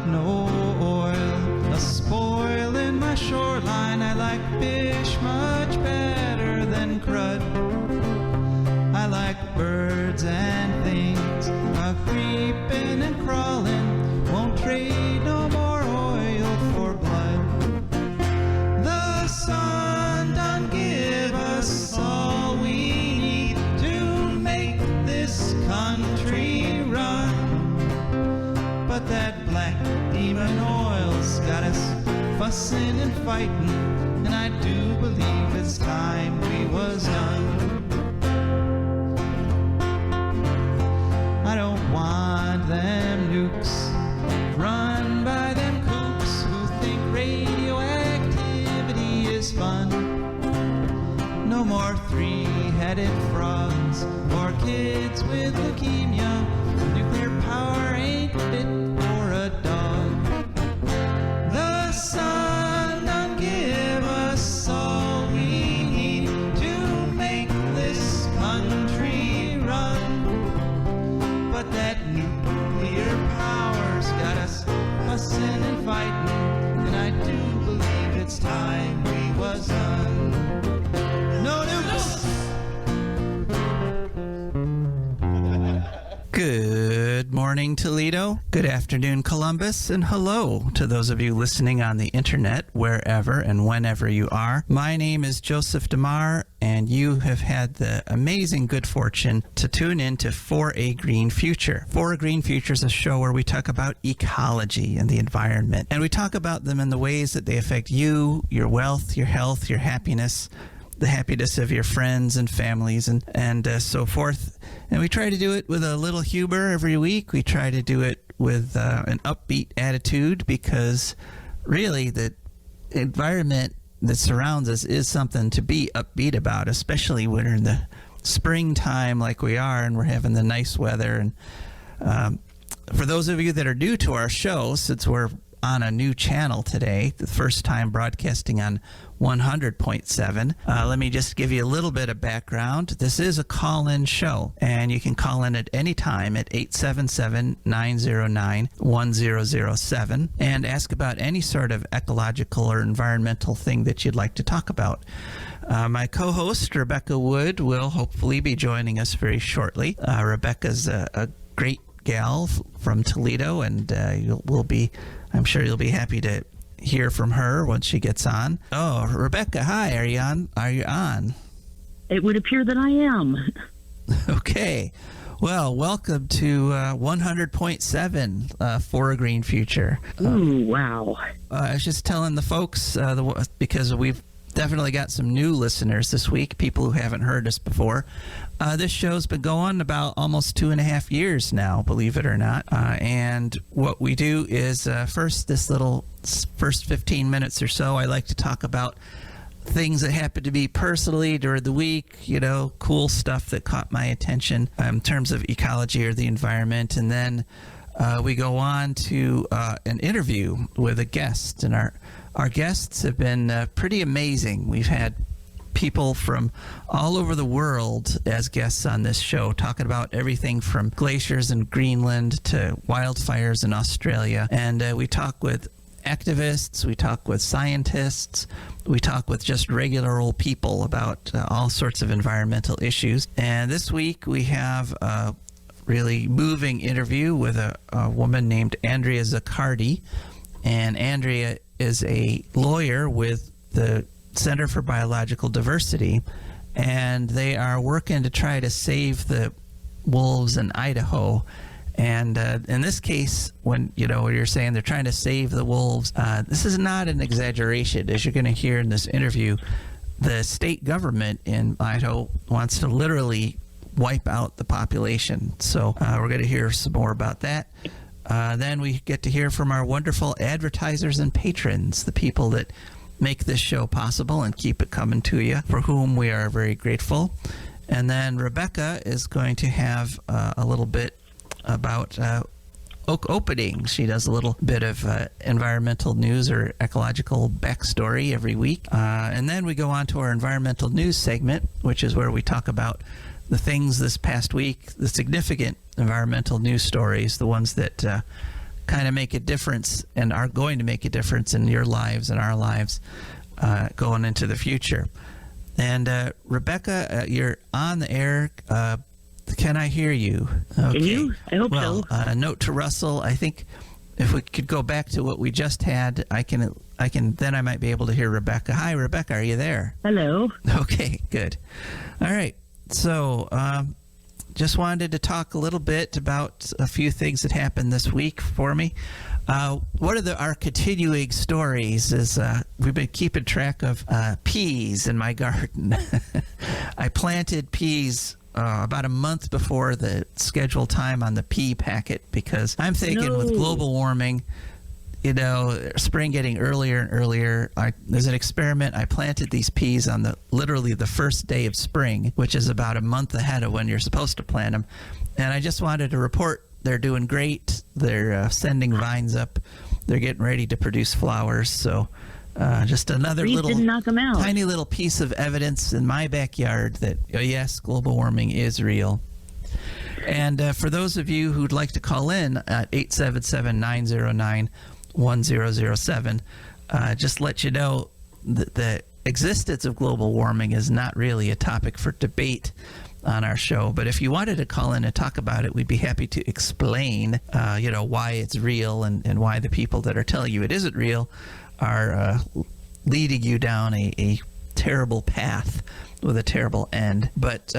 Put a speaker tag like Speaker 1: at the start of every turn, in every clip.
Speaker 1: no oil, a spoil in my shoreline. I like fish much better than crud. I like birds and things, a creeping and crawling, won't trade no more oil for blood. The sun done give us all we need to make this country run. But that black demon oil's got us fussing and fighting, and I do believe it's time we was done. I don't want them nukes run by them kooks who think radioactivity is fun. No more three-headed frogs or kids with leukemia. Nuclear power ain't fit for a dog. The sun done give us all we need to make this country run. But that nuclear power's got us fussing and fighting, and I do believe it's time we was done. No nukes! Good morning, Toledo. Good afternoon, Columbus. And hello to those of you listening on the internet, wherever and whenever you are. My name is Joseph DeMare, and you have had the amazing good fortune to tune in to For a Green Future. For a Green Future is a show where we talk about ecology and the environment. And we talk about them in the ways that they affect you, your wealth, your health, your happiness, the happiness of your friends and families, and so forth. And we try to do it with a little humor every week. We try to do it with an upbeat attitude, because really the environment that surrounds us is something to be upbeat about, especially when we're in the springtime like we are and we're having the nice weather. And for those of you that are new to our show, since we're on a new channel today, the first time broadcasting on 100.7. Let me just give you a little bit of background. This is a call-in show, and you can call in at any time at 877-909-1007 and ask about any sort of ecological or environmental thing that you'd like to talk about. My co-host, Rebecca Wood, will hopefully be joining us very shortly. Rebecca's a great gal from Toledo, and I'm sure you'll be happy to hear from her once she gets on. Oh, Rebecca, hi. Are you on?
Speaker 2: It would appear that I am.
Speaker 1: Okay. Well, welcome to 100.7 For a Green Future.
Speaker 2: Ooh, wow.
Speaker 1: I was just telling the folks, because we've definitely got some new listeners this week, people who haven't heard us before. This show's been going about almost 2.5 years now, believe it or not. And what we do is first 15 minutes or so, I like to talk about things that happen to me personally during the week, cool stuff that caught my attention in terms of ecology or the environment. And then we go on to an interview with a guest. And our guests have been pretty amazing. We've had people from all over the world as guests on this show, talking about everything from glaciers in Greenland to wildfires in Australia. And we talk with activists, we talk with scientists, we talk with just regular old people about all sorts of environmental issues. And this week we have a really moving interview with a woman named Andrea Zaccardi. And Andrea is a lawyer with the Center for Biological Diversity, and they are working to try to save the wolves in Idaho. And in this case, when you're saying they're trying to save the wolves, this is not an exaggeration. As you're going to hear in this interview, the state government in Idaho wants to literally wipe out the population. So we're going to hear some more about that. Then we get to hear from our wonderful advertisers and patrons, the people that make this show possible and keep it coming to you, for whom we are very grateful. And then Rebecca is going to have a little bit about Oak Openings. She does a little bit of environmental news or ecological backstory every week. And then we go on to our environmental news segment, which is where we talk about the things this past week, the significant environmental news stories, the ones that kind of make a difference and are going to make a difference in your lives and our lives going into the future. And Rebecca, you're on the air. Can I hear you? Okay.
Speaker 2: Can you? I hope so.
Speaker 1: A note to Russell. I think if we could go back to what we just had, I can. Then I might be able to hear Rebecca. Hi, Rebecca. Are you there?
Speaker 2: Hello.
Speaker 1: Okay, good. All right. So, just wanted to talk a little bit about a few things that happened this week for me. One of our continuing stories is we've been keeping track of peas in my garden. I planted peas about a month before the scheduled time on the pea packet because I'm thinking with global warming, spring getting earlier and earlier. There's an experiment. I planted these peas on literally the first day of spring, which is about a month ahead of when you're supposed to plant them. And I just wanted to report they're doing great. They're sending vines up. They're getting ready to produce flowers. So just another tiny little piece of evidence in my backyard that, yes, global warming is real. And for those of you who'd like to call in at 877-909-1007, just let you know that the existence of global warming is not really a topic for debate on our show. But if you wanted to call in and talk about it, we'd be happy to explain, why it's real and why the people that are telling you it isn't real are leading you down a terrible path with a terrible end. But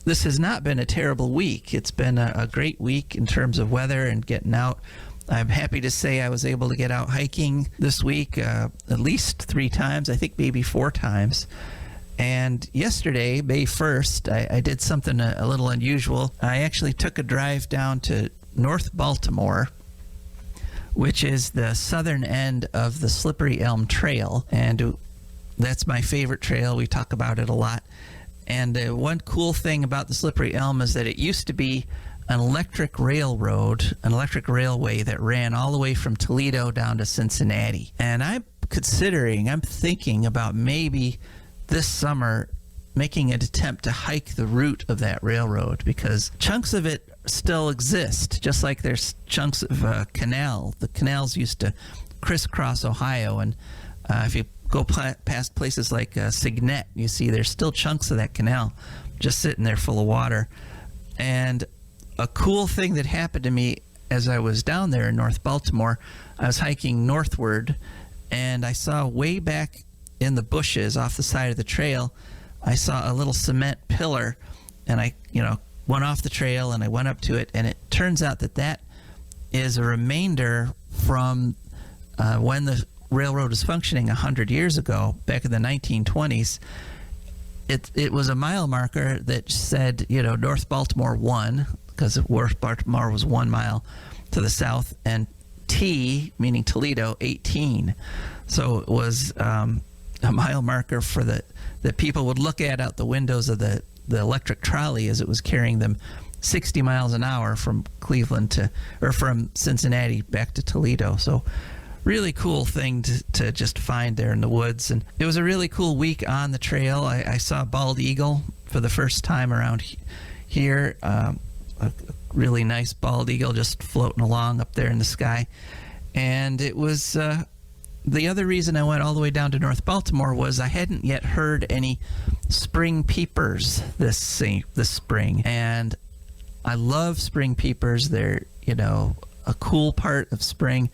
Speaker 1: this has not been a terrible week. It's been a great week in terms of weather and getting out. I'm happy to say I was able to get out hiking this week at least 3 times, I think maybe 4 times. And yesterday, May 1st, I did something a little unusual. I actually took a drive down to North Baltimore, which is the southern end of the Slippery Elm Trail. And that's my favorite trail. We talk about it a lot. And one cool thing about the Slippery Elm is that it used to be an electric railroad, an electric railway that ran all the way from Toledo down to Cincinnati. And I'm thinking about maybe this summer making an attempt to hike the route of that railroad because chunks of it still exist, just like there's chunks of canal. The canals used to crisscross Ohio, and if you go past places like Signet, you see there's still chunks of that canal just sitting there full of water. And a cool thing that happened to me as I was down there in North Baltimore, I was hiking northward, and I saw way back in the bushes off the side of the trail, I saw a little cement pillar, and I, went off the trail and I went up to it, and it turns out that is a remainder from when the railroad was functioning 100 years ago, back in the 1920s. It was a mile marker that said, North Baltimore 1, because North Baltimore was 1 mile to the south, and T, meaning Toledo, 18. So it was a mile marker for that people would look at out the windows of the electric trolley as it was carrying them 60 miles an hour from Cleveland from Cincinnati back to Toledo. So really cool thing to just find there in the woods. And it was a really cool week on the trail. I saw a bald eagle for the first time around here. A really nice bald eagle just floating along up there in the sky. And it was the other reason I went all the way down to North Baltimore was I hadn't yet heard any spring peepers this spring. And I love spring peepers. They're, a cool part of spring.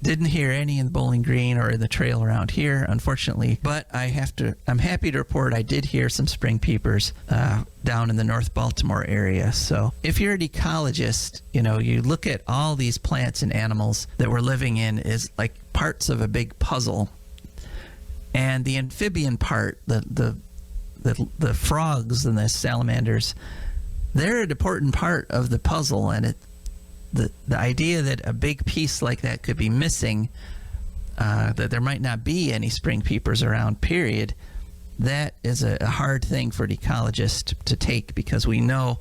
Speaker 1: Didn't hear any in Bowling Green or in the trail around here, unfortunately. But I'm happy to report I did hear some spring peepers down in the North Baltimore area. So if you're an ecologist, you look at all these plants and animals that we're living in is like parts of a big puzzle. And the amphibian part, the frogs and the salamanders, they're an important part of the puzzle. And the idea that a big piece like that could be missing, that there might not be any spring peepers around, period, that is a hard thing for an ecologist to take, because we know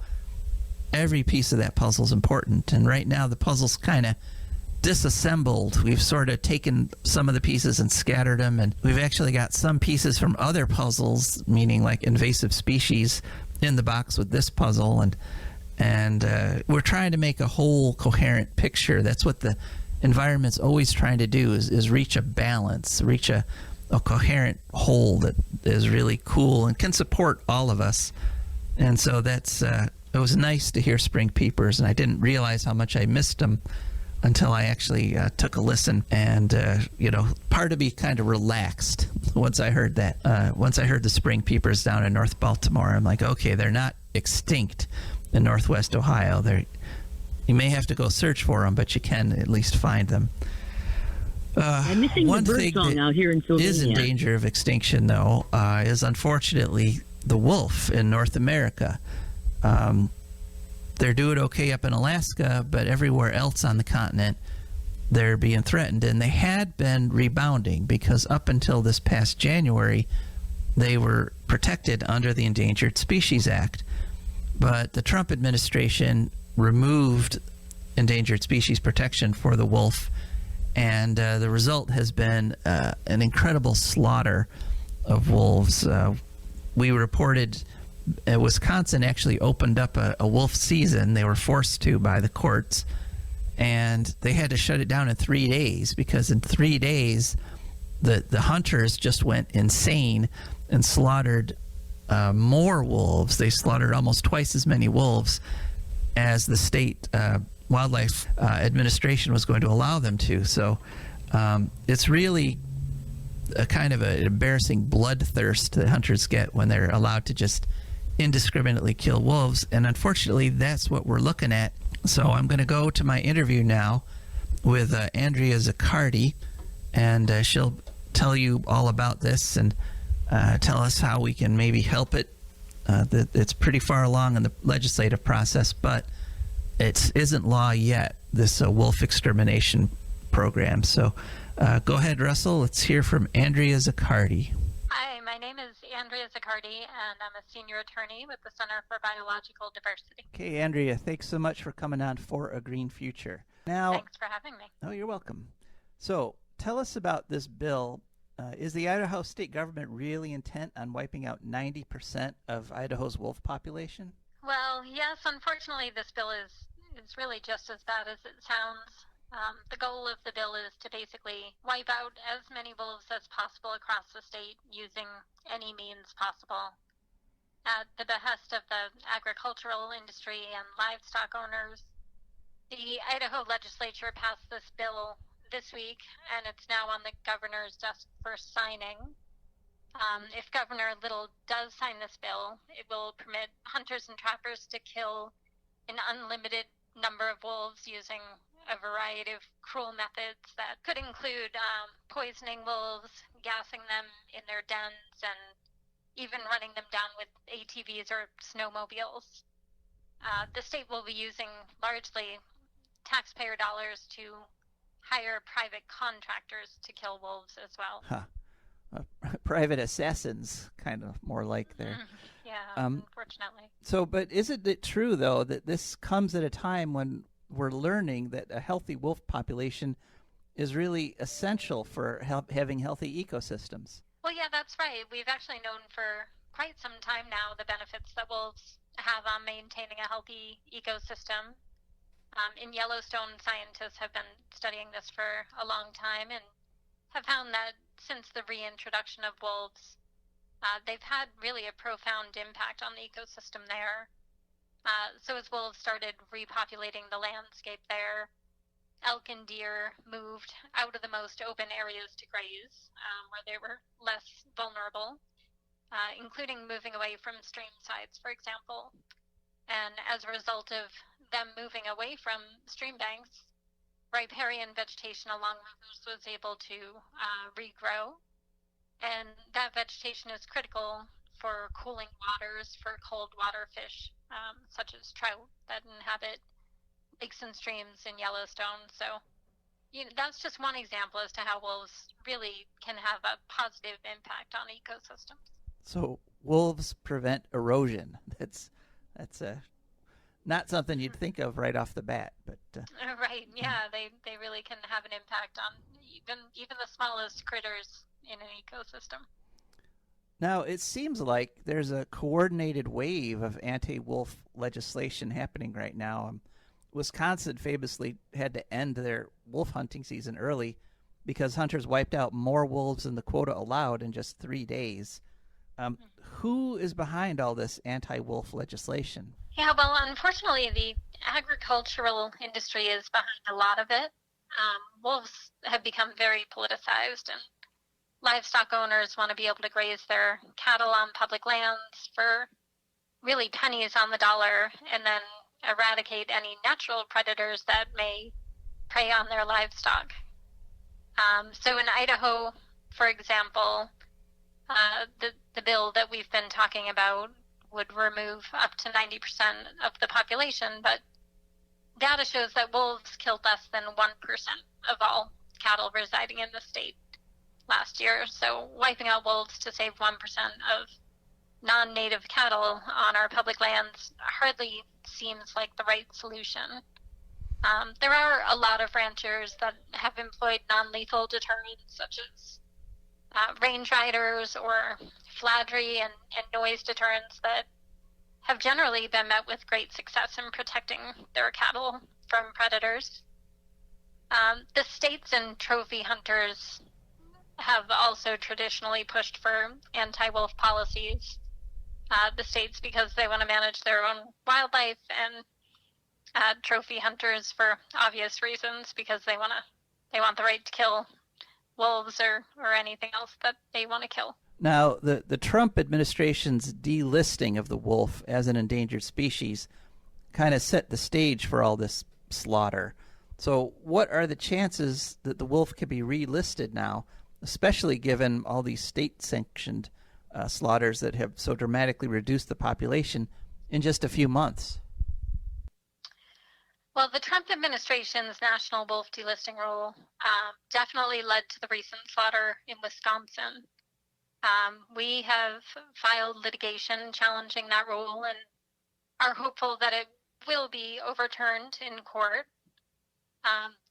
Speaker 1: every piece of that puzzle is important. And right now the puzzle's kind of disassembled. We've sort of taken some of the pieces and scattered them, and we've actually got some pieces from other puzzles, meaning like invasive species, in the box with this puzzle. And And we're trying to make a whole coherent picture. That's what the environment's always trying to do, is reach a balance, reach a coherent whole that is really cool and can support all of us. And so that's it was nice to hear spring peepers, and I didn't realize how much I missed them until I actually took a listen. And part of me kind of relaxed once I heard that. Once I heard the spring peepers down in North Baltimore, I'm like, okay, they're not extinct in Northwest Ohio. You may have to go search for them, but you can at least find them.
Speaker 2: I'm missing
Speaker 1: one
Speaker 2: the bird
Speaker 1: thing
Speaker 2: song
Speaker 1: that
Speaker 2: out here in Sylvania.
Speaker 1: is in danger of extinction, though, is unfortunately the wolf in North America. They're doing okay up in Alaska, but everywhere else on the continent, they're being threatened. And they had been rebounding because up until this past January, they were protected under the Endangered Species Act. But the Trump administration removed endangered species protection for the wolf, and the result has been an incredible slaughter of wolves. We reported Wisconsin actually opened up a wolf season. They were forced to by the courts, and they had to shut it down in 3 days because in 3 days the hunters just went insane and slaughtered more wolves. They slaughtered almost twice as many wolves as the state wildlife administration was going to allow them to. So it's really a kind of an embarrassing bloodthirst that hunters get when they're allowed to just indiscriminately kill wolves. And unfortunately, that's what we're looking at. So I'm going to go to my interview now with Andrea Zaccardi, and she'll tell you all about this and tell us how we can maybe help it. It's pretty far along in the legislative process, but it isn't law yet, this wolf extermination program. So go ahead, Russell. Let's hear from Andrea Zaccardi.
Speaker 3: Hi, my name is Andrea Zaccardi, and I'm a senior attorney with the Center for Biological Diversity.
Speaker 1: Okay, Andrea, thanks so much for coming on For a Green Future. Now,
Speaker 3: thanks for having me.
Speaker 1: Oh, you're welcome. So tell us about this bill. Is the Idaho state government really intent on wiping out 90% of Idaho's wolf population?
Speaker 3: Well, yes, unfortunately, this bill is really just as bad as it sounds. The goal of the bill is to basically wipe out as many wolves as possible across the state using any means possible. At the behest of the agricultural industry and livestock owners, the Idaho legislature passed this bill this week, and it's now on the governor's desk for signing. If Governor Little does sign this bill, it will permit hunters and trappers to kill an unlimited number of wolves using a variety of cruel methods that could include poisoning wolves, gassing them in their dens, and even running them down with ATVs or snowmobiles. The state will be using largely taxpayer dollars to hire private contractors to kill wolves as well.
Speaker 1: Private assassins, kind of more like there.
Speaker 3: Yeah, unfortunately.
Speaker 1: So, but isn't it true, though, that this comes at a time when we're learning that a healthy wolf population is really essential for having healthy ecosystems?
Speaker 3: Well, yeah, that's right. We've actually known for quite some time now the benefits that wolves have on maintaining a healthy ecosystem. In Yellowstone, scientists have been studying this for a long time and have found that since the reintroduction of wolves, they've had really a profound impact on the ecosystem there. So as wolves started repopulating the landscape there, elk and deer moved out of the most open areas to graze, where they were less vulnerable, including moving away from stream sites, for example. And as a result of them moving away from stream banks, riparian vegetation along rivers was able to regrow. And that vegetation is critical for cooling waters for cold water fish, such as trout that inhabit lakes and streams in Yellowstone. So that's just one example as to how wolves really can have a positive impact on ecosystems.
Speaker 1: So wolves prevent erosion. That's not something you'd think of right off the bat, but
Speaker 3: right, yeah, they really can have an impact on even the smallest critters in an ecosystem.
Speaker 1: Now, it seems like there's a coordinated wave of anti-wolf legislation happening right now. Wisconsin famously had to end their wolf hunting season early because hunters wiped out more wolves than the quota allowed in just 3 days. Who is behind all this anti-wolf legislation?
Speaker 3: Yeah, well, unfortunately, the agricultural industry is behind a lot of it. Wolves have become very politicized, and livestock owners want to be able to graze their cattle on public lands for really pennies on the dollar and then eradicate any natural predators that may prey on their livestock. So in Idaho, for example, the bill that we've been talking about would remove up to 90% of the population, but data shows that wolves killed less than 1% of all cattle residing in the state last year. So wiping out wolves to save 1% of non-native cattle on our public lands hardly seems like the right solution. There are a lot of ranchers that have employed non-lethal deterrents such as range riders or flattery and noise deterrents that have generally been met with great success in protecting their cattle from predators. The states and trophy hunters have also traditionally pushed for anti-wolf policies. The states because they want to manage their own wildlife, and trophy hunters for obvious reasons because they want the right to kill wolves or anything else that they want to kill.
Speaker 1: Now, the Trump administration's delisting of the wolf as an endangered species kind of set the stage for all this slaughter. So what are the chances that the wolf can be relisted now, especially given all these state-sanctioned slaughters that have so dramatically reduced the population in just a few months?
Speaker 3: Well, the Trump administration's national wolf delisting rule definitely led to the recent slaughter in Wisconsin. We have filed litigation challenging that rule and are hopeful that it will be overturned in court.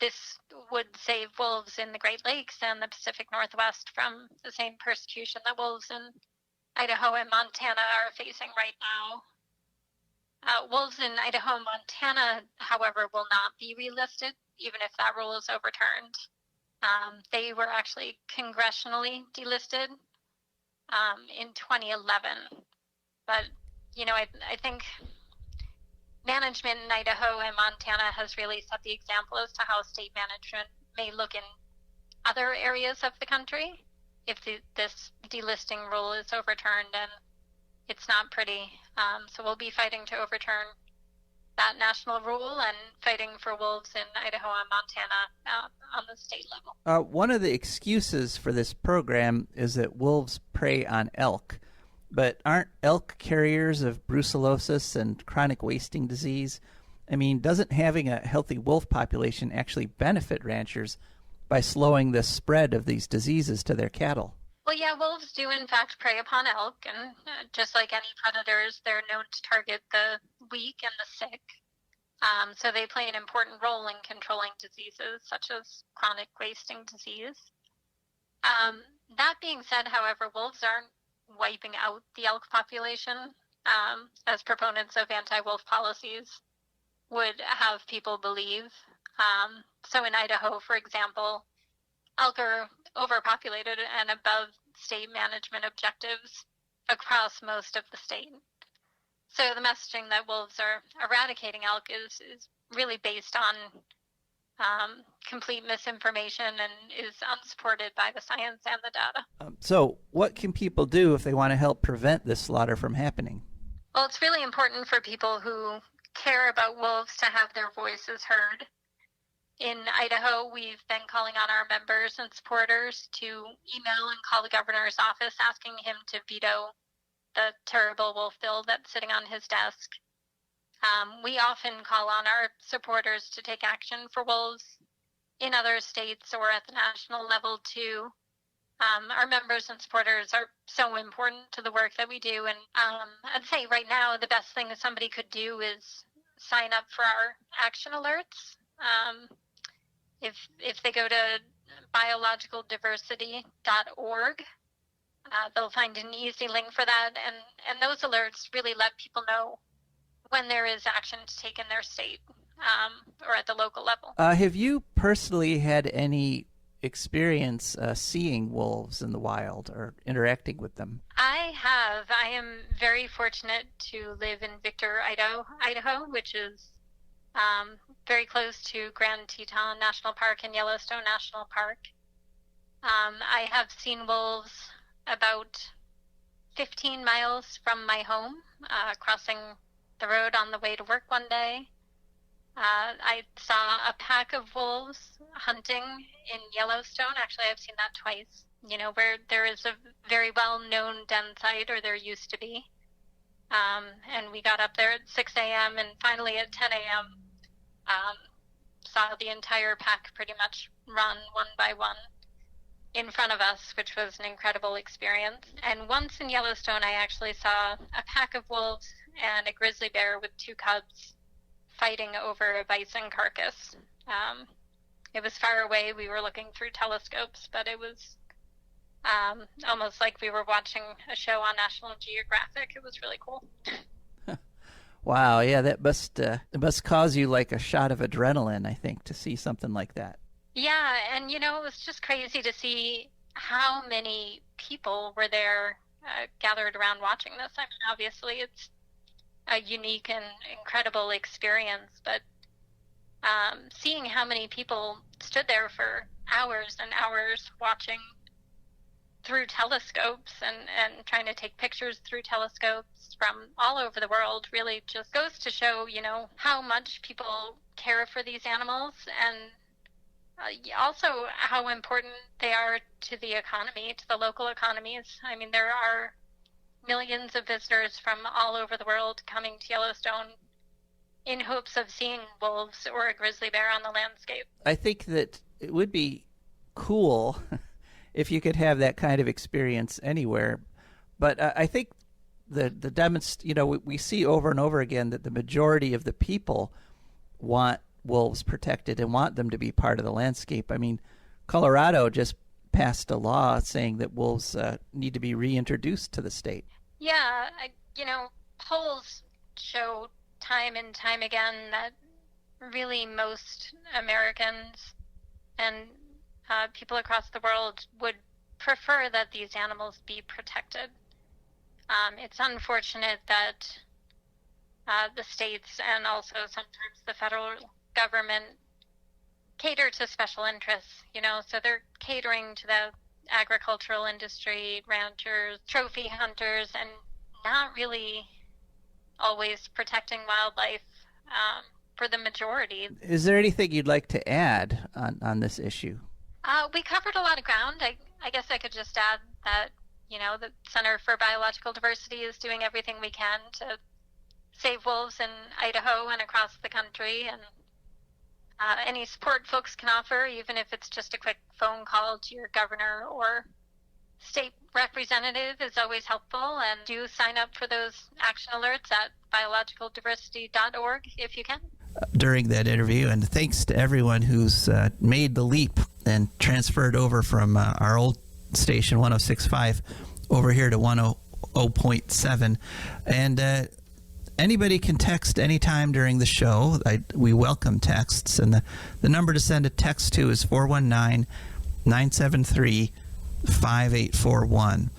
Speaker 3: This would save wolves in the Great Lakes and the Pacific Northwest from the same persecution that wolves in Idaho and Montana are facing right now. Wolves in Idaho and Montana, however, will not be relisted, even if that rule is overturned. They were actually congressionally delisted in 2011. But, I think management in Idaho and Montana has really set the example as to how state management may look in other areas of the country if this delisting rule is overturned, and it's not pretty. So we'll be fighting to overturn that national rule and fighting for wolves in Idaho and Montana on the state level.
Speaker 1: One of the excuses for this program is that wolves prey on elk. But aren't elk carriers of brucellosis and chronic wasting disease? I mean, doesn't having a healthy wolf population actually benefit ranchers by slowing the spread of these diseases to their cattle?
Speaker 3: Well, yeah, wolves do in fact prey upon elk, and just like any predators, they're known to target the weak and the sick. So they play an important role in controlling diseases such as chronic wasting disease. That being said, however, wolves aren't wiping out the elk population, as proponents of anti-wolf policies would have people believe. So in Idaho, for example, elk are overpopulated and above state management objectives across most of the state. So the messaging that wolves are eradicating elk is really based on complete misinformation and is unsupported by the science and the data.
Speaker 1: So what can people do if they want to help prevent this slaughter from happening?
Speaker 3: Well, it's really important for people who care about wolves to have their voices heard. In Idaho, we've been calling on our members and supporters to email and call the governor's office asking him to veto the terrible wolf bill that's sitting on his desk. We often call on our supporters to take action for wolves in other states or at the national level too. Our members and supporters are so important to the work that we do, and I'd say right now the best thing somebody could do is sign up for our action alerts. If they go to biologicaldiversity.org, they'll find an easy link for that, and those alerts really let people know when there is action to take in their state or at the local level.
Speaker 1: Have you personally had any experience seeing wolves in the wild or interacting with them?
Speaker 3: I have. I am very fortunate to live in Victor, Idaho, which is very close to Grand Teton National Park and Yellowstone National Park. I have seen wolves about 15 miles from my home, crossing the road on the way to work one day. I saw a pack of wolves hunting in Yellowstone. Actually, I've seen that twice, where there is a very well-known den site, or there used to be. And we got up there at 6 a.m. and finally at 10 a.m. Saw the entire pack pretty much run one by one in front of us, which was an incredible experience. And once in Yellowstone, I actually saw a pack of wolves and a grizzly bear with 2 cubs fighting over a bison carcass. It was far away. We were looking through telescopes, but it was almost like we were watching a show on National Geographic. It was really cool.
Speaker 1: Wow, yeah, that must cause you like a shot of adrenaline, I think, to see something like that.
Speaker 3: Yeah, and it was just crazy to see how many people were there gathered around watching this. I mean, obviously it's a unique and incredible experience, but seeing how many people stood there for hours and hours watching through telescopes and trying to take pictures through telescopes from all over the world really just goes to show, how much people care for these animals, and also how important they are to the economy, to the local economies. I mean, there are millions of visitors from all over the world coming to Yellowstone in hopes of seeing wolves or a grizzly bear on the landscape.
Speaker 1: I think that it would be cool if you could have that kind of experience anywhere. But I think we see over and over again that the majority of the people want wolves protected and want them to be part of the landscape. I mean, Colorado just passed a law saying that wolves need to be reintroduced to the state.
Speaker 3: Yeah, polls show time and time again that really most Americans and people across the world would prefer that these animals be protected. It's unfortunate that the states and also sometimes the federal government cater to special interests, so they're catering to the agricultural industry, ranchers, trophy hunters, and not really always protecting wildlife for the majority.
Speaker 1: Is there anything you'd like to add on this issue?
Speaker 3: We covered a lot of ground. I guess I could just add that, the Center for Biological Diversity is doing everything we can to save wolves in Idaho and across the country, and any support folks can offer, even if it's just a quick phone call to your governor or state representative, is always helpful. And do sign up for those action alerts at biologicaldiversity.org if you can.
Speaker 1: During that interview, and thanks to everyone who's made the leap and transferred over from our old station 106.5 over here to 100.7. And anybody can text anytime during the show. We welcome texts, and the number to send a text to is 419-973-5841.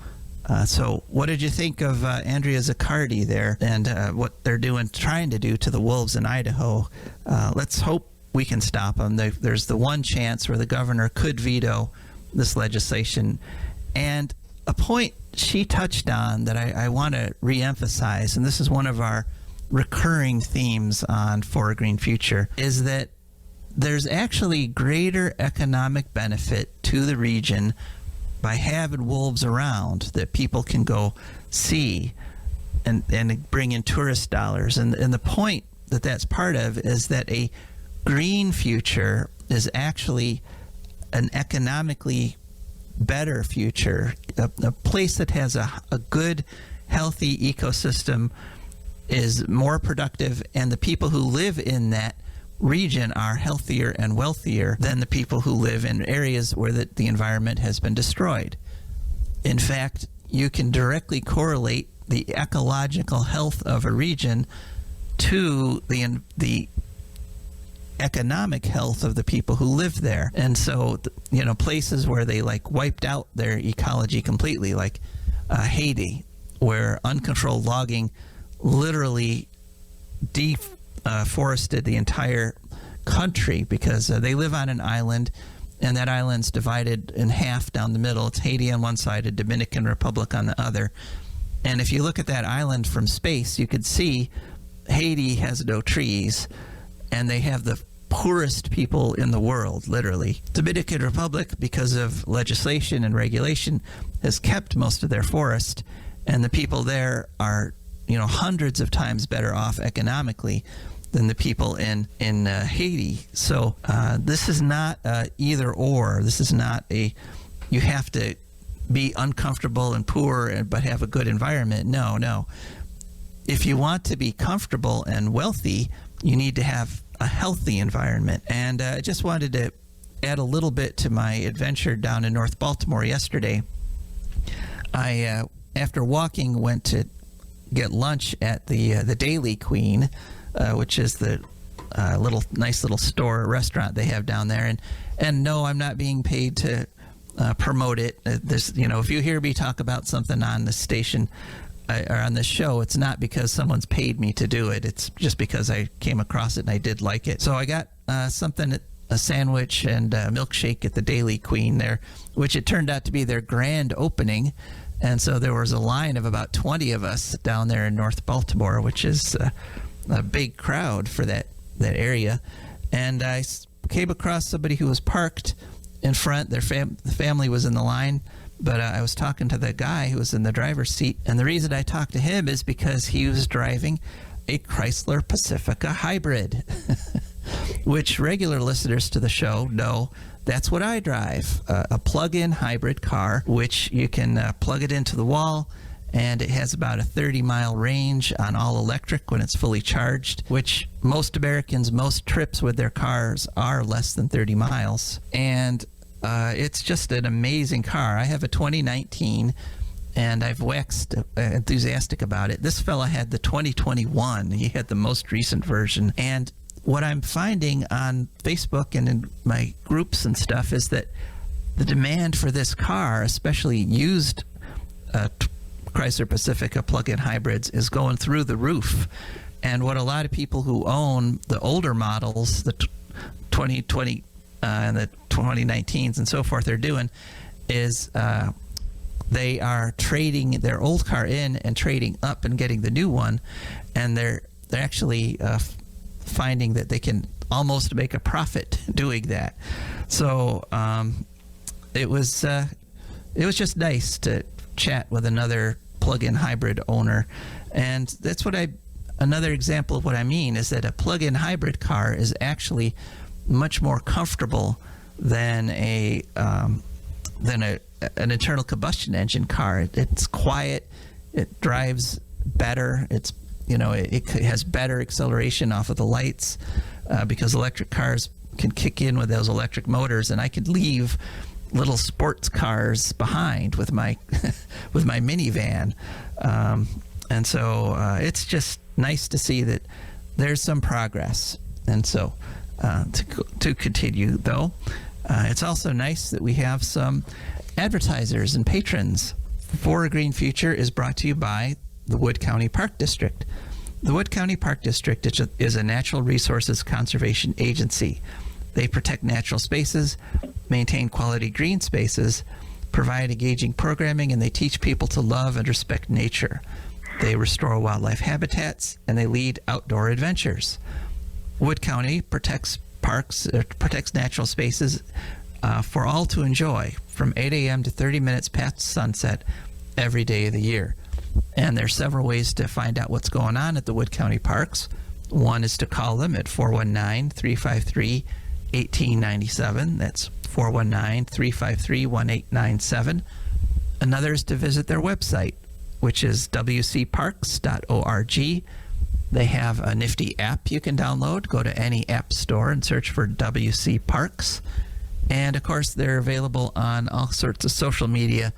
Speaker 1: So what did you think of Andrea Zaccardi there and what they're trying to do to the wolves in Idaho? Let's hope we can stop them. There's the one chance where the governor could veto this legislation. And a point she touched on that I want to reemphasize, and this is one of our recurring themes on For a Green Future, is that there's actually greater economic benefit to the region by having wolves around that people can go see and bring in tourist dollars. And the point that's part of is that a green future is actually an economically better future. A place that has a good, healthy ecosystem is more productive, and the people who live in that region are healthier and wealthier than the people who live in areas where the environment has been destroyed. In fact, you can directly correlate the ecological health of a region to the economic health of the people who live there. And so, places where they like wiped out their ecology completely, like Haiti, where uncontrolled logging literally deforested the entire country because they live on an island, and that island's divided in half down the middle. It's Haiti on one side, a Dominican Republic on the other. And if you look at that island from space, you could see Haiti has no trees, and they have the poorest people in the world, literally. Dominican Republic, because of legislation and regulation, has kept most of their forest, and the people there are, hundreds of times better off economically than the people in Haiti. So this is not either or. This is not you have to be uncomfortable and poor but have a good environment. No. If you want to be comfortable and wealthy, you need to have a healthy environment. And I just wanted to add a little bit to my adventure down in North Baltimore yesterday. I, after walking, went to get lunch at the Daily Queen, which is the nice little restaurant they have down there. And no, I'm not being paid to promote it. If you hear me talk about something on the station or on this show, it's not because someone's paid me to do it. It's just because I came across it and I did like it. So I got a sandwich and a milkshake at the Daily Queen there, which it turned out to be their grand opening. And so there was a line of about 20 of us down there in North Baltimore, which is a big crowd for that area. And I came across somebody who was parked in front. The family was in the line, but I was talking to the guy who was in the driver's seat. And the reason I talked to him is because he was driving a Chrysler Pacifica hybrid, which regular listeners to the show know that's what I drive, a plug-in hybrid car, which you can plug it into the wall, and it has about a 30-mile range on all electric when it's fully charged, which most Americans, most trips with their cars are less than 30 miles. And it's just an amazing car. I have a 2019, and I've waxed enthusiastic about it. This fella had the 2021. He had the most recent version. And what I'm finding on Facebook and in my groups and stuff is that the demand for this car, especially used Chrysler Pacifica plug-in hybrids, is going through the roof. And what a lot of people who own the older models, the 2020 and the 2019s and so forth, are doing is they are trading their old car in and trading up and getting the new one, and they're actually finding that they can almost make a profit doing that. So it was just nice to chat with another plug-in hybrid owner, and that's another example of what I mean is that a plug-in hybrid car is actually much more comfortable than an internal combustion engine car. It's quiet, it drives better, it has better acceleration off of the lights because electric cars can kick in with those electric motors, and I could leave little sports cars behind with my with my minivan, and so it's just nice to see that there's some progress. And so to continue though, it's also nice that we have some advertisers and patrons. For a Green Future is brought to you by the Wood County Park District. The Wood County Park District is a natural resources conservation agency. They protect natural spaces, maintain quality green spaces, provide engaging programming, and they teach people to love and respect nature. They restore wildlife habitats, and they lead outdoor adventures. Wood County protects natural spaces for all to enjoy from 8 a.m. to 30 minutes past sunset every day of the year. And there are several ways to find out what's going on at the Wood County Parks. One is to call them at 419-353-1897. That's 419-353-1897. Another is to visit their website, which is wcparks.org. They have a nifty app you can download. Go to any app store and search for WC Parks. And, of course, they're available on all sorts of social media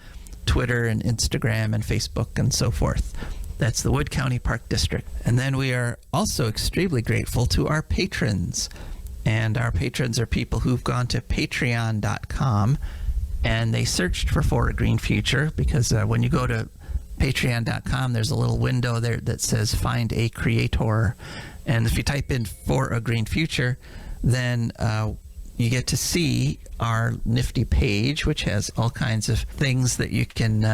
Speaker 1: Twitter and Instagram and Facebook and so forth. That's the Wood County Park District. And then we are also extremely grateful to our patrons. And our patrons are people who've gone to patreon.com and they searched for A Green Future, because when you go to patreon.com, there's a little window there that says Find a Creator. And if you type in For a Green Future, then you get to see our nifty page, which has all kinds of things that you can,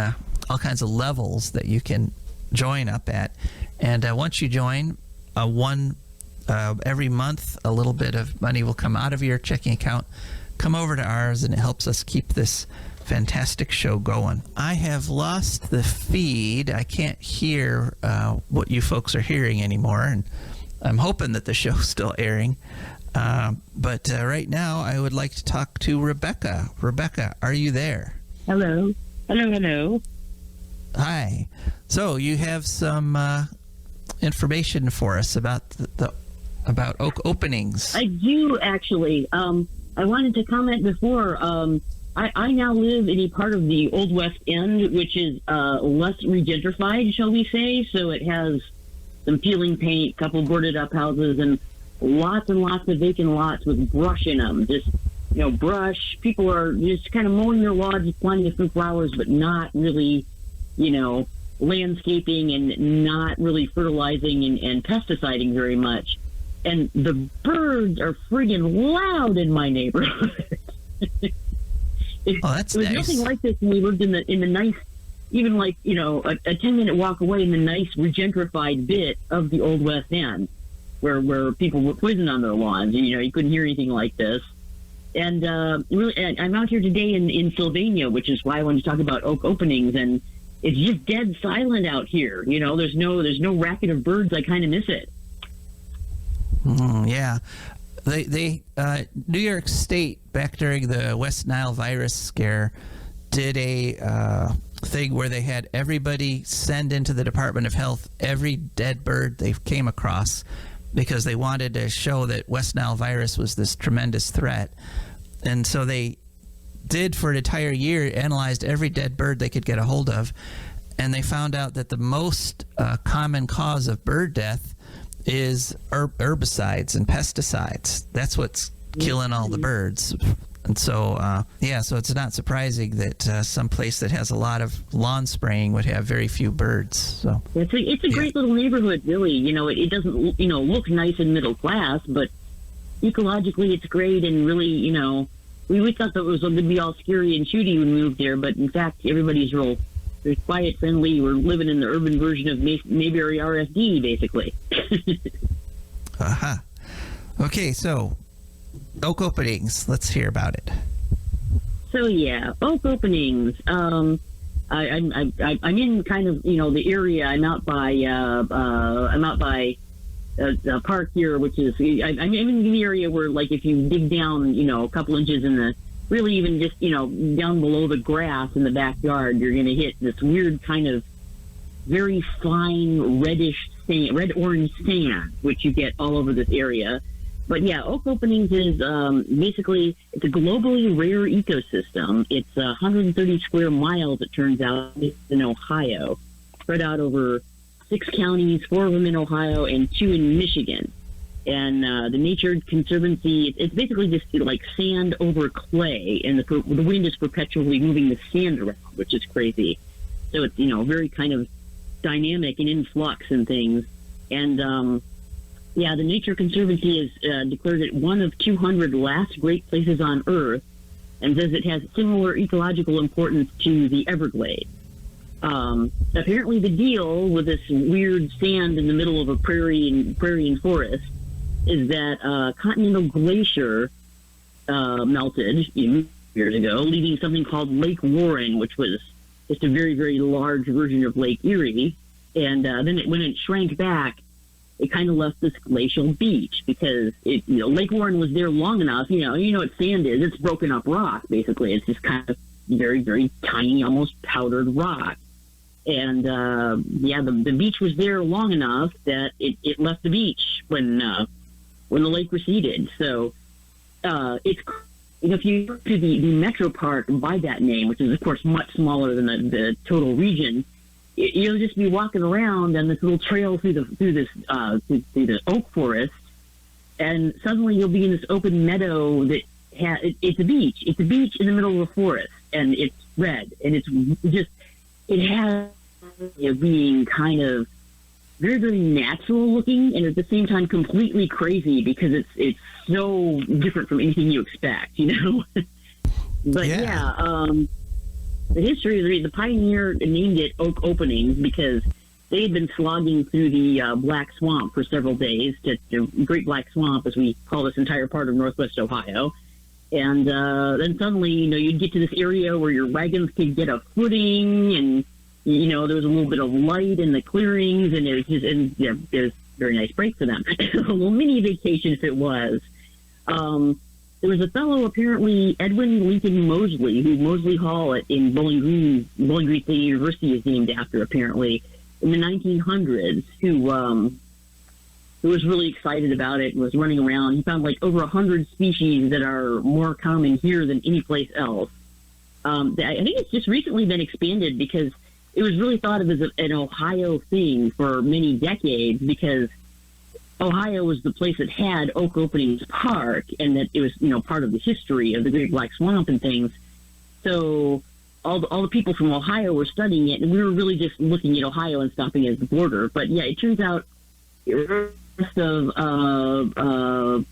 Speaker 1: all kinds of levels that you can join up at. And once you join, every month a little bit of money will come out of your checking account, come over to ours, and it helps us keep this fantastic show going. I have lost the feed. I can't hear what you folks are hearing anymore, and I'm hoping that the show's still airing. But right now I would like to talk to Rebecca. Rebecca, are you there?
Speaker 2: Hello. Hello.
Speaker 1: Hi. So you have some information for us about about Oak Openings.
Speaker 2: I do, actually. I wanted to comment before. I now live in a part of the Old West End, which is less regentrified, shall we say. So it has some peeling paint, couple boarded up houses, and lots and lots of vacant lots with brush in them. Just, brush. People are just kind of mowing their lawns, planting a few flowers, but not really, landscaping and not really fertilizing and pesticiding very much. And the birds are friggin' loud in my neighborhood.
Speaker 1: That's
Speaker 2: It was
Speaker 1: nice.
Speaker 2: nothing like this when we lived in the nice, even like, a 10-minute walk away in the nice regentrified bit of the Old West End, where people were poisoned on their lawns. You couldn't hear anything like this. And really, I'm out here today in Sylvania, which is why I wanted to talk about Oak Openings, and it's just dead silent out here. There's no racket of birds. I kind of miss it.
Speaker 1: Yeah. They New York State, back during the West Nile virus scare, did a thing where they had everybody send into the Department of Health every dead bird they came across, because they wanted to show that West Nile virus was this tremendous threat. And so they did, for an entire year, analyzed every dead bird they could get a hold of, and they found out that the most common cause of bird death is herbicides and pesticides. That's what's killing all the birds. And so, so it's not surprising that some place that has a lot of lawn spraying would have very few birds. So
Speaker 2: it's a great little neighborhood, really. It doesn't, look nice and middle class, but ecologically it's great. And really, we thought that it was going to be all scary and shooty when we moved there, but in fact, everybody's real quiet, friendly. We're living in the urban version of Mayberry RSD, basically.
Speaker 1: Okay, so Oak Openings. Let's hear about it.
Speaker 2: So Oak Openings. I'm in kind of the area. I'm out by a park here, which is I'm in the area where, like, if you dig down a couple inches in the, really even just down below the grass in the backyard, you're going to hit this weird kind of very fine reddish sand, red orange sand, which you get all over this area. But Oak Openings is basically, it's a globally rare ecosystem. It's 130 square miles, it turns out, in Ohio, spread out over 6 counties, 4 of them in Ohio and 2 in Michigan. And the Nature Conservancy, it's basically just like sand over clay, and the wind is perpetually moving the sand around, which is crazy. So it's, very kind of dynamic and in flux and things. And the Nature Conservancy has declared it one of 200 last great places on Earth, and says it has similar ecological importance to the Everglades. Apparently the deal with this weird sand in the middle of a prairie and forest is that continental glacier melted years ago, leaving something called Lake Warren, which was just a very, very large version of Lake Erie. And then when it shrank back, it kind of left this glacial beach, because Lake Warren was there long enough. You know what sand is? It's broken up rock, basically. It's just kind of very, very tiny, almost powdered rock. And the beach was there long enough that it left the beach when the lake receded. So it's if you go to the metro park by that name, which is of course much smaller than the total region, you'll just be walking around on this little trail through the oak forest, and suddenly you'll be in this open meadow that it's a beach. It's a beach in the middle of a forest, and it's red, and it has being kind of very, very natural looking, and at the same time completely crazy because it's so different from anything you expect, But the history, the pioneer named it Oak Openings because they had been slogging through the Black Swamp for several days, the Great Black Swamp, as we call this entire part of Northwest Ohio. And then suddenly, you'd get to this area where your wagons could get a footing, and there was a little bit of light in the clearings, and it was a very nice break for them. A little mini vacation, if it was. There was a fellow, apparently Edwin Lincoln Moseley, who Moseley Hall in Bowling Green State University is named after, apparently, in the 1900s, who was really excited about it and was running around. He found like over 100 species that are more common here than any place else. I think it's just recently been expanded because it was really thought of as an Ohio thing for many decades, because Ohio was the place that had Oak Openings Park, and that it was, part of the history of the Great Black Swamp and things. So all the people from Ohio were studying it, and we were really just looking at Ohio and stopping at the border. But yeah, it turns out the rest of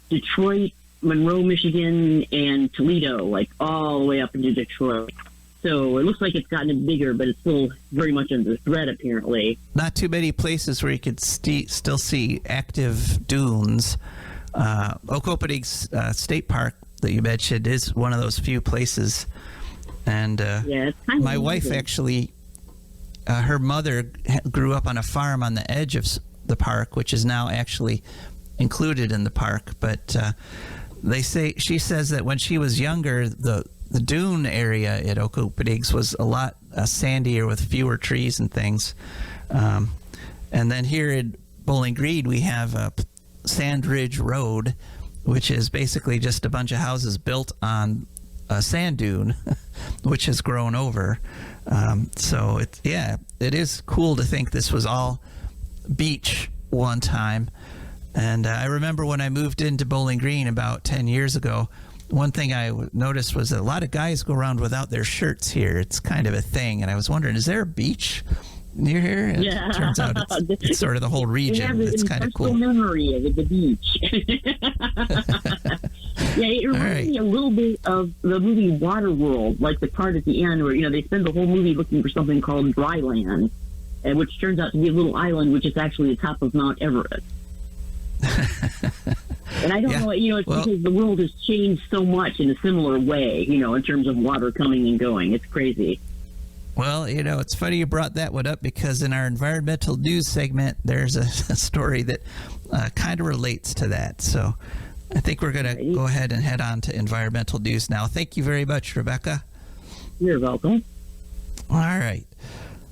Speaker 2: Detroit, Monroe, Michigan, and Toledo, like all the way up into Detroit. So it looks like it's gotten bigger, but it's still very much under threat, apparently.
Speaker 1: Not too many places where you could still see active dunes. Oak Openings State Park that you mentioned is one of those few places. And
Speaker 2: it's kind of
Speaker 1: my wife actually, her mother grew up on a farm on the edge of the park, which is now actually included in the park. But she says that when she was younger, the dune area at Oak Openings was a lot sandier with fewer trees and things. And then here in Bowling Green, we have Sand Ridge Road, which is basically just a bunch of houses built on a sand dune, which has grown over. So it is cool to think this was all beach one time. And I remember when I moved into Bowling Green about 10 years ago, one thing I noticed was that a lot of guys go around without their shirts here. It's kind of a thing. And I was wondering, is there a beach near here? And
Speaker 2: yeah.
Speaker 1: It turns out it's sort of the whole region. It's kind of cool.
Speaker 2: Memory of the beach. Yeah, it reminds me a little bit of the movie Waterworld, like the part at the end where, they spend the whole movie looking for something called dry land, which turns out to be a little island, which is actually the top of Mount Everest. And I don't know, it's because the world has changed so much in a similar way, in terms of water coming and going. It's crazy.
Speaker 1: Well, it's funny you brought that one up, because in our environmental news segment, there's a story that kind of relates to that. So I think we're going to go ahead and head on to environmental news now. Thank you very much, Rebecca.
Speaker 2: You're welcome.
Speaker 1: All right.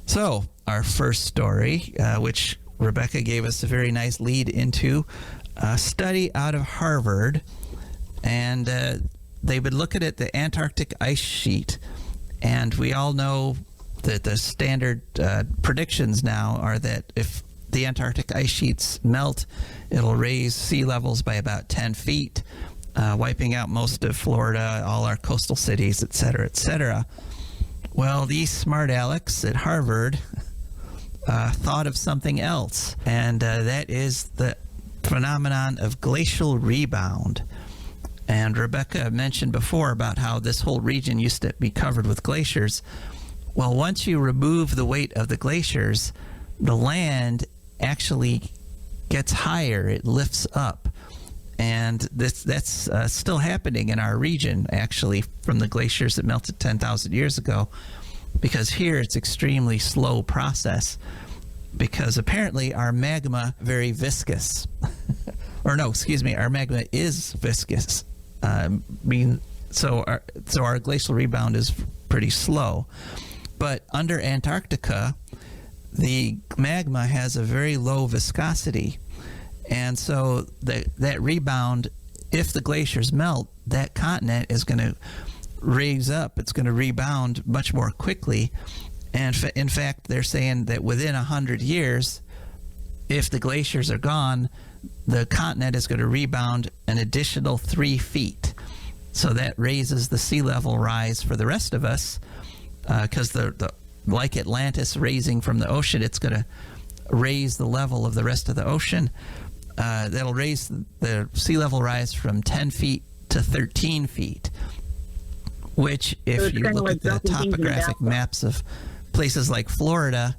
Speaker 1: So our first story, which Rebecca gave us a very nice lead into, a study out of Harvard, and they've been looking at the Antarctic ice sheet, and we all know that the standard predictions now are that if the Antarctic ice sheets melt, it'll raise sea levels by about 10 feet, wiping out most of Florida, all our coastal cities, et cetera, et cetera. Well, these smart Alecs at Harvard thought of something else, and that is the phenomenon of glacial rebound. And Rebecca mentioned before about how this whole region used to be covered with glaciers. Well, once you remove the weight of the glaciers, the land actually gets higher. It lifts up. And that's still happening in our region, actually, from the glaciers that melted 10,000 years ago, because here it's extremely slow process, because apparently our magma very viscous. Or no, excuse me, our magma is viscous. So our glacial rebound is pretty slow. But under Antarctica, the magma has a very low viscosity. And so that rebound if the glaciers melt, that continent is going to raise up. It's going to rebound much more quickly. And in fact, they're saying that within 100 years, if the glaciers are gone, the continent is going to rebound an additional 3 feet. So that raises the sea level rise for the rest of us, because like Atlantis raising from the ocean, it's going to raise the level of the rest of the ocean. That'll raise the sea level rise from 10 feet to 13 feet, which, if you look at the topographic maps of places like Florida,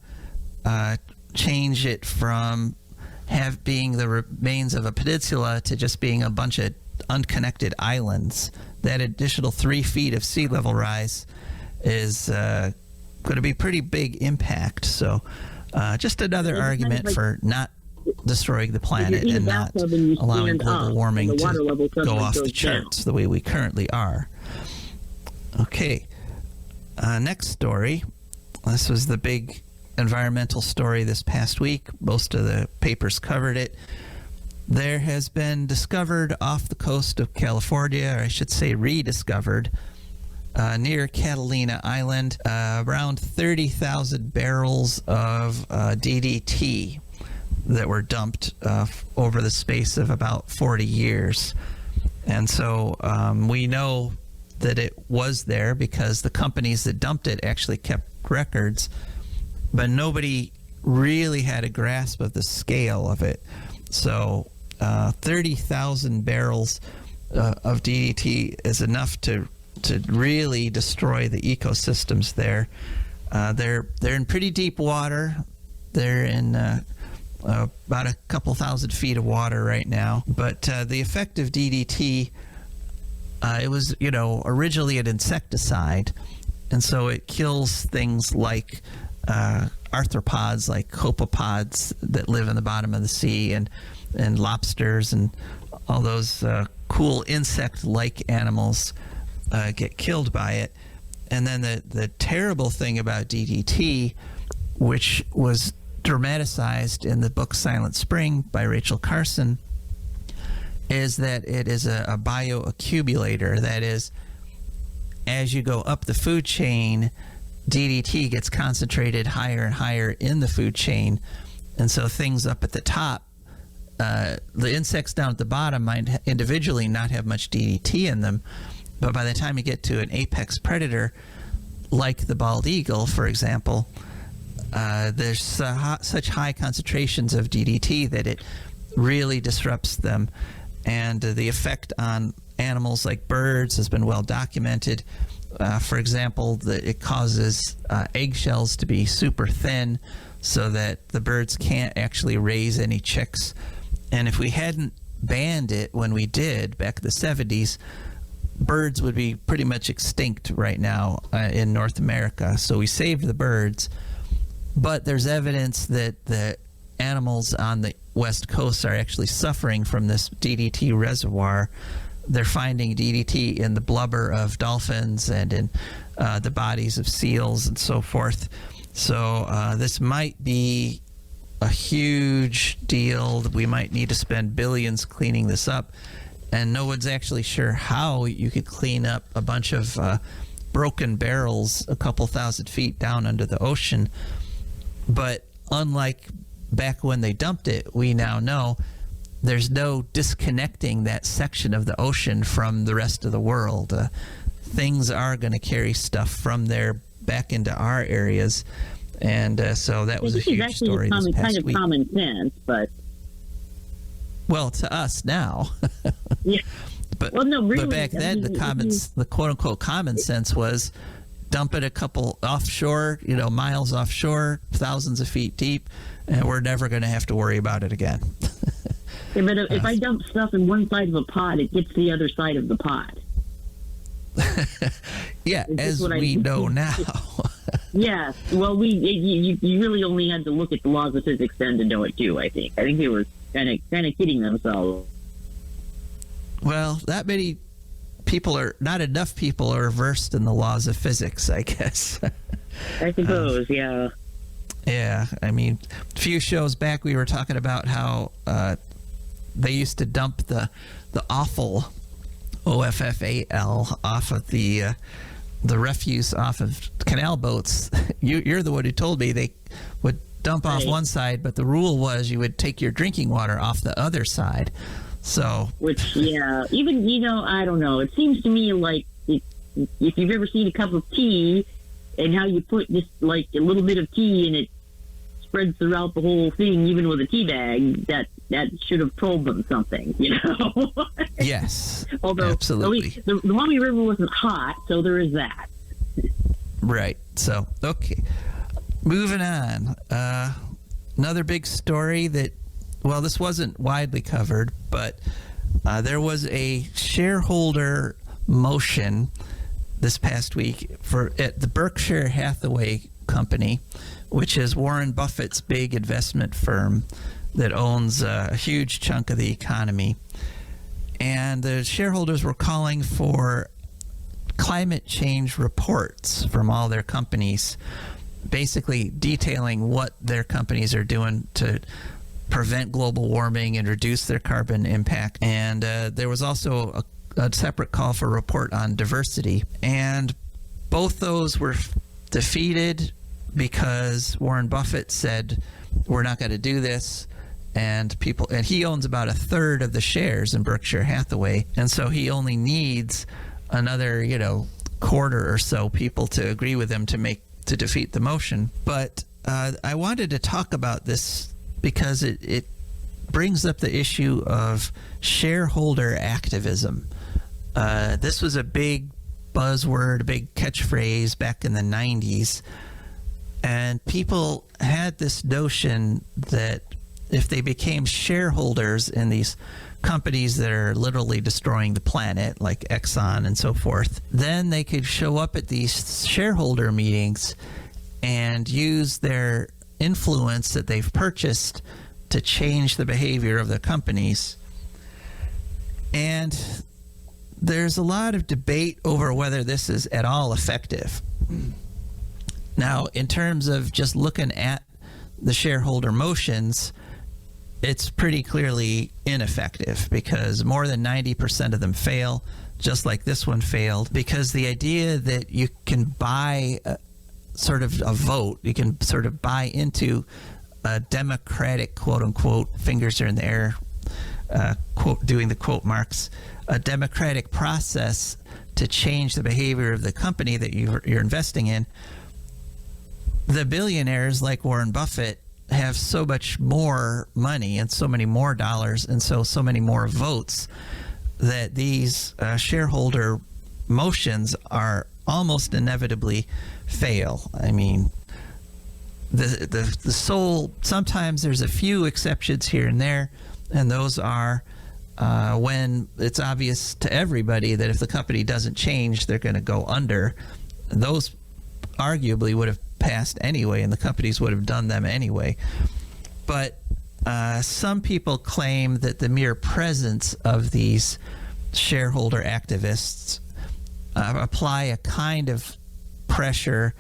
Speaker 1: change it from being the remains of a peninsula to just being a bunch of unconnected islands. That additional 3 feet of sea level rise is going to be pretty big impact. So just another argument for not destroying the planet and not allowing global warming to go off the charts the way we currently are. Okay, next story. This was the big environmental story this past week. Most of the papers covered it. There has been discovered off the coast of California, or I should say rediscovered, near Catalina Island, around 30,000 barrels of DDT that were dumped over the space of about 40 years. And so we know that it was there because the companies that dumped it actually kept records, but nobody really had a grasp of the scale of it. So 30,000 barrels of DDT is enough to really destroy the ecosystems there. They're in pretty deep water. They're in about a couple thousand feet of water right now. But the effect of DDT, it was, originally an insecticide, and so it kills things like arthropods, like copepods that live in the bottom of the sea, and lobsters, and all those cool insect-like animals get killed by it. And then the terrible thing about DDT, which was dramatized in the book Silent Spring by Rachel Carson, is that it is a bioaccumulator. That is, as you go up the food chain, DDT gets concentrated higher and higher in the food chain. And so things up at the top, the insects down at the bottom might individually not have much DDT in them, but by the time you get to an apex predator, like the bald eagle, for example, there's such high concentrations of DDT that it really disrupts them. And the effect on animals like birds has been well documented. For example, it causes eggshells to be super thin so that the birds can't actually raise any chicks. And if we hadn't banned it when we did back in the 70s, birds would be pretty much extinct right now in North America. So we saved the birds. But there's evidence that the animals on the West Coast are actually suffering from this DDT reservoir. They're finding DDT in the blubber of dolphins and in the bodies of seals and so forth. So this might be a huge deal. We might need to spend billions cleaning this up. And no one's actually sure how you could clean up a bunch of broken barrels a couple thousand feet down under the ocean. But unlike back when they dumped it, we now know there's no disconnecting that section of the ocean from the rest of the world. Things are going to carry stuff from there back into our areas. And so that was a huge story this past week.
Speaker 2: Common sense, but...
Speaker 1: Well, to us now.
Speaker 2: Yeah.
Speaker 1: But,
Speaker 2: well, no, really,
Speaker 1: but back then, the quote-unquote common sense was dump it a couple offshore, miles offshore, thousands of feet deep, and we're never going to have to worry about it again.
Speaker 2: Yeah, but if I dump stuff in one side of a pot, it gets the other side of the pot.
Speaker 1: Yeah, as we know now.
Speaker 2: Yes. Well, you really only had to look at the laws of physics then to know it too. I think they were kind of kidding themselves.
Speaker 1: Well, not enough people are versed in the laws of physics, I guess.
Speaker 2: I suppose, yeah.
Speaker 1: Yeah, I mean, a few shows back we were talking about how they used to dump the offal, OFFAL, off of the refuse off of canal boats. You're the one who told me they would dump off one side, but the rule was you would take your drinking water off the other side. So,
Speaker 2: which, yeah, even, I don't know. It seems to me like if you've ever seen a cup of tea and how you put just like a little bit of tea and it spreads throughout the whole thing, even with a tea bag, that should have told them something,
Speaker 1: Yes,
Speaker 2: although
Speaker 1: absolutely.
Speaker 2: The Maumee River wasn't hot, so there is that.
Speaker 1: Right. So, okay. Moving on. Another big story that, well, this wasn't widely covered, but there was a shareholder motion this past week at the Berkshire Hathaway Company, which is Warren Buffett's big investment firm that owns a huge chunk of the economy. And the shareholders were calling for climate change reports from all their companies, basically detailing what their companies are doing to prevent global warming and reduce their carbon impact. And there was also a separate call for a report on diversity. And both those were defeated because Warren Buffett said, we're not going to do this. And he owns about a third of the shares in Berkshire Hathaway. And so he only needs another, quarter or so people to agree with him to defeat the motion. But I wanted to talk about this because it brings up the issue of shareholder activism. This was a big buzzword, a big catchphrase back in the 90s. And people had this notion that if they became shareholders in these companies that are literally destroying the planet, like Exxon and so forth, then they could show up at these shareholder meetings and use their influence that they've purchased to change the behavior of the companies. And there's a lot of debate over whether this is at all effective. Now, in terms of just looking at the shareholder motions, it's pretty clearly ineffective because more than 90% of them fail, just like this one failed, because the idea that you can buy sort of a vote, you can sort of buy into a democratic, quote unquote, fingers are in the air, quote, doing the quote marks, a democratic process to change the behavior of the company that you're investing in. The billionaires like Warren Buffett have so much more money and so many more dollars and so many more votes that these shareholder motions are almost inevitably fail. I mean, the sole, sometimes there's a few exceptions here and there, and those are when it's obvious to everybody that if the company doesn't change, they're going to go under. Those arguably would have passed anyway, and the companies would have done them anyway. But some people claim that the mere presence of these shareholder activists apply a kind of pressure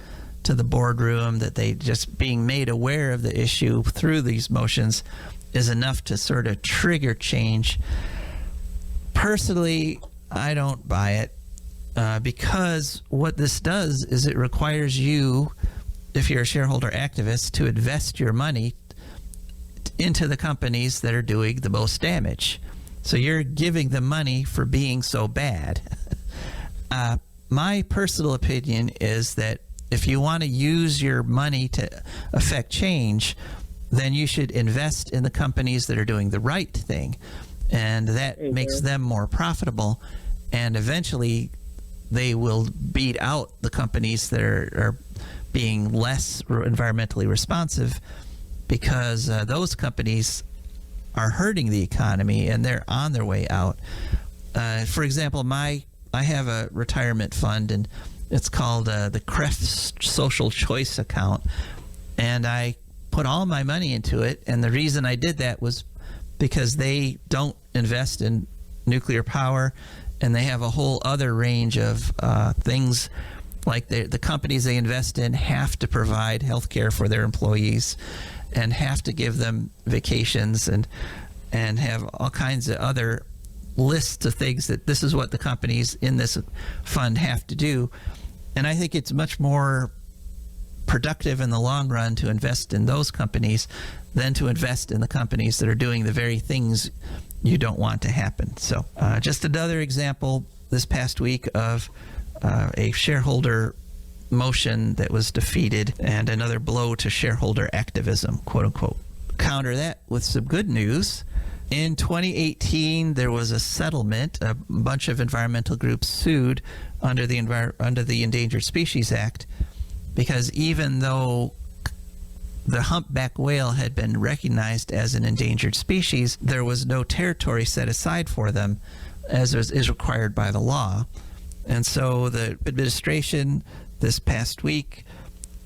Speaker 1: to the boardroom, that they just being made aware of the issue through these motions is enough to sort of trigger change. Personally, I don't buy it because what this does is it requires you, if you're a shareholder activist, to invest your money into the companies that are doing the most damage. So you're giving them money for being so bad. My personal opinion is that if you want to use your money to affect change, then you should invest in the companies that are doing the right thing. And that makes them more profitable. And eventually they will beat out the companies that are being less environmentally responsive, because those companies are hurting the economy and they're on their way out. For example, I have a retirement fund, and it's called the CREF Social Choice Account, and I put all my money into it. And the reason I did that was because they don't invest in nuclear power, and they have a whole other range of things. Like the companies they invest in have to provide health care for their employees and have to give them vacations. And and have all kinds of other lists of things that this is what the companies in this fund have to do. And I think it's much more productive in the long run to invest in those companies than to invest in the companies that are doing the very things you don't want to happen. So just another example this past week of a shareholder motion that was defeated, and another blow to shareholder activism, quote unquote. Counter that with some good news. In 2018, there was a settlement. A bunch of environmental groups sued under the Endangered Species Act, because even though the humpback whale had been recognized as an endangered species, there was no territory set aside for them as is required by the law. And so the administration this past week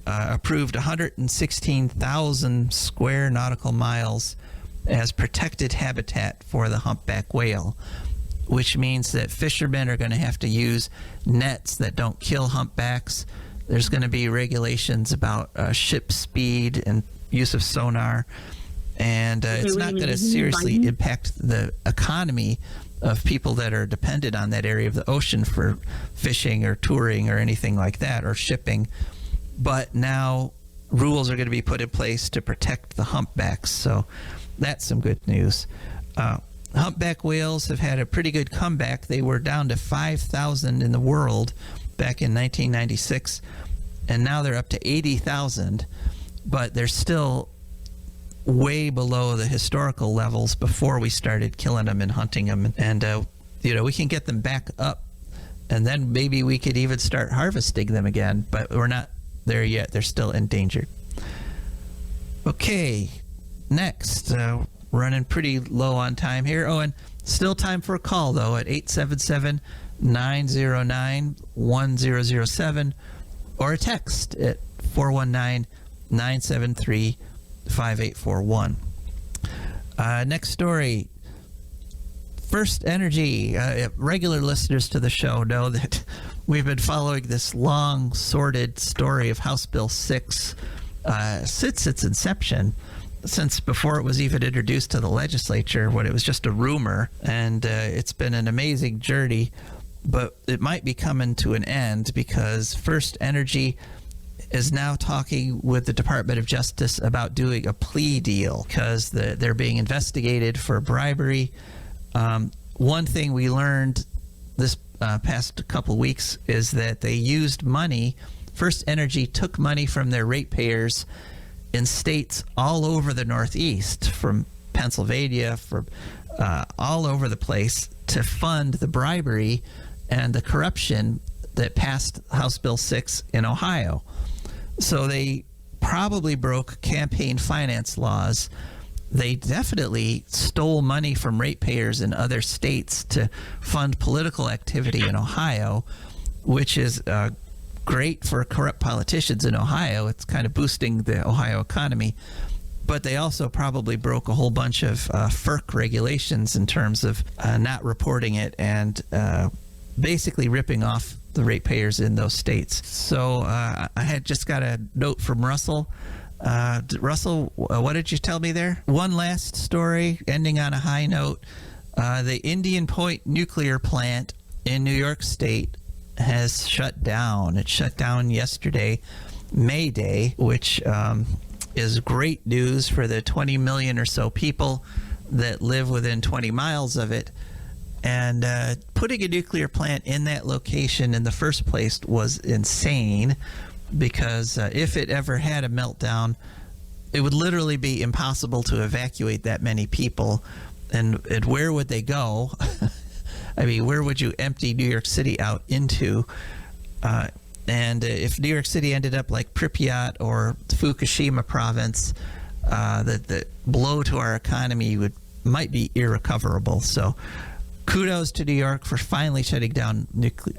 Speaker 1: approved 116,000 square nautical miles as protected habitat for the humpback whale, which means that fishermen are going to have to use nets that don't kill humpbacks. There's going to be regulations about ship speed and use of sonar, and it's not going to seriously impact the economy of people that are dependent on that area of the ocean for fishing or touring or anything like that, or shipping. But now rules are going to be put in place to protect the humpbacks, so that's some good news. Humpback whales have had a pretty good comeback. They were down to 5,000 in the world back in 1996, and now they're up to 80,000, but they're still way below the historical levels before we started killing them and hunting them. And we can get them back up, and then maybe we could even start harvesting them again, but we're not there yet. They're still endangered. Okay, next, running pretty low on time here. Oh, and still time for a call, though, at 877-909-1007, or a text at 419-973-5841. Next story. First Energy. Regular listeners to the show know that we've been following this long, sordid story of House Bill 6 since its inception, since before it was even introduced to the legislature, when it was just a rumor. And it's been an amazing journey, but it might be coming to an end, because First Energy is now talking with the Department of Justice about doing a plea deal, because they're being investigated for bribery. One thing we learned this past couple weeks is that they used money. First Energy took money from their ratepayers in states all over the Northeast, from Pennsylvania, from all over the place, to fund the bribery and the corruption that passed House Bill 6 in Ohio. So they probably broke campaign finance laws. They definitely stole money from ratepayers in other states to fund political activity in Ohio, which is great for corrupt politicians in Ohio. It's kind of boosting the Ohio economy. But they also probably broke a whole bunch of FERC regulations in terms of not reporting it and basically ripping off the ratepayers in those states. So I had just got a note from Russell. Russell, what did you tell me there? One last story, ending on a high note. The Indian Point nuclear plant in New York State has shut down. It shut down yesterday, May Day, which is great news for the 20 million or so people that live within 20 miles of it. And putting a nuclear plant in that location in the first place was insane, because if it ever had a meltdown, it would literally be impossible to evacuate that many people. And where would they go? I mean, where would you empty New York City out into? And if New York City ended up like Pripyat or Fukushima province, the blow to our economy might be irrecoverable. So kudos to New York for finally shutting down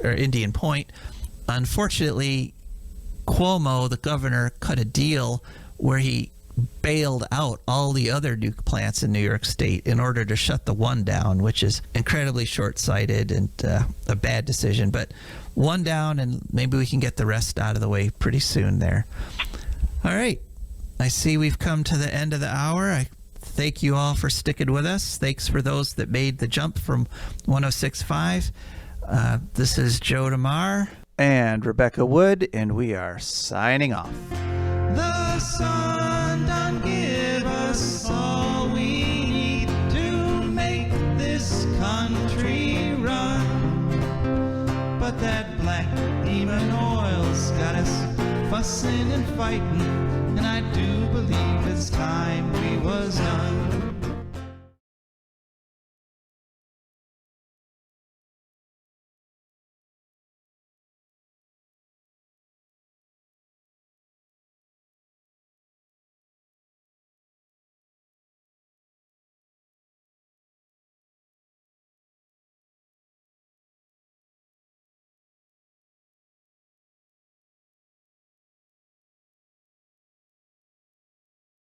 Speaker 1: Indian Point. Unfortunately, Cuomo, the governor, cut a deal where he bailed out all the other nuke plants in New York State in order to shut the one down, which is incredibly short-sighted and a bad decision. But one down, and maybe we can get the rest out of the way pretty soon there. All right. I see we've come to the end of the hour. I thank you all for sticking with us. Thanks for those that made the jump from 106.5. This is Joe DeMare and Rebecca Wood, and we are signing off. The sun done give us all we need to make this country run. But that black demon oil's got us fussing and fighting, and I do believe it's time we was done.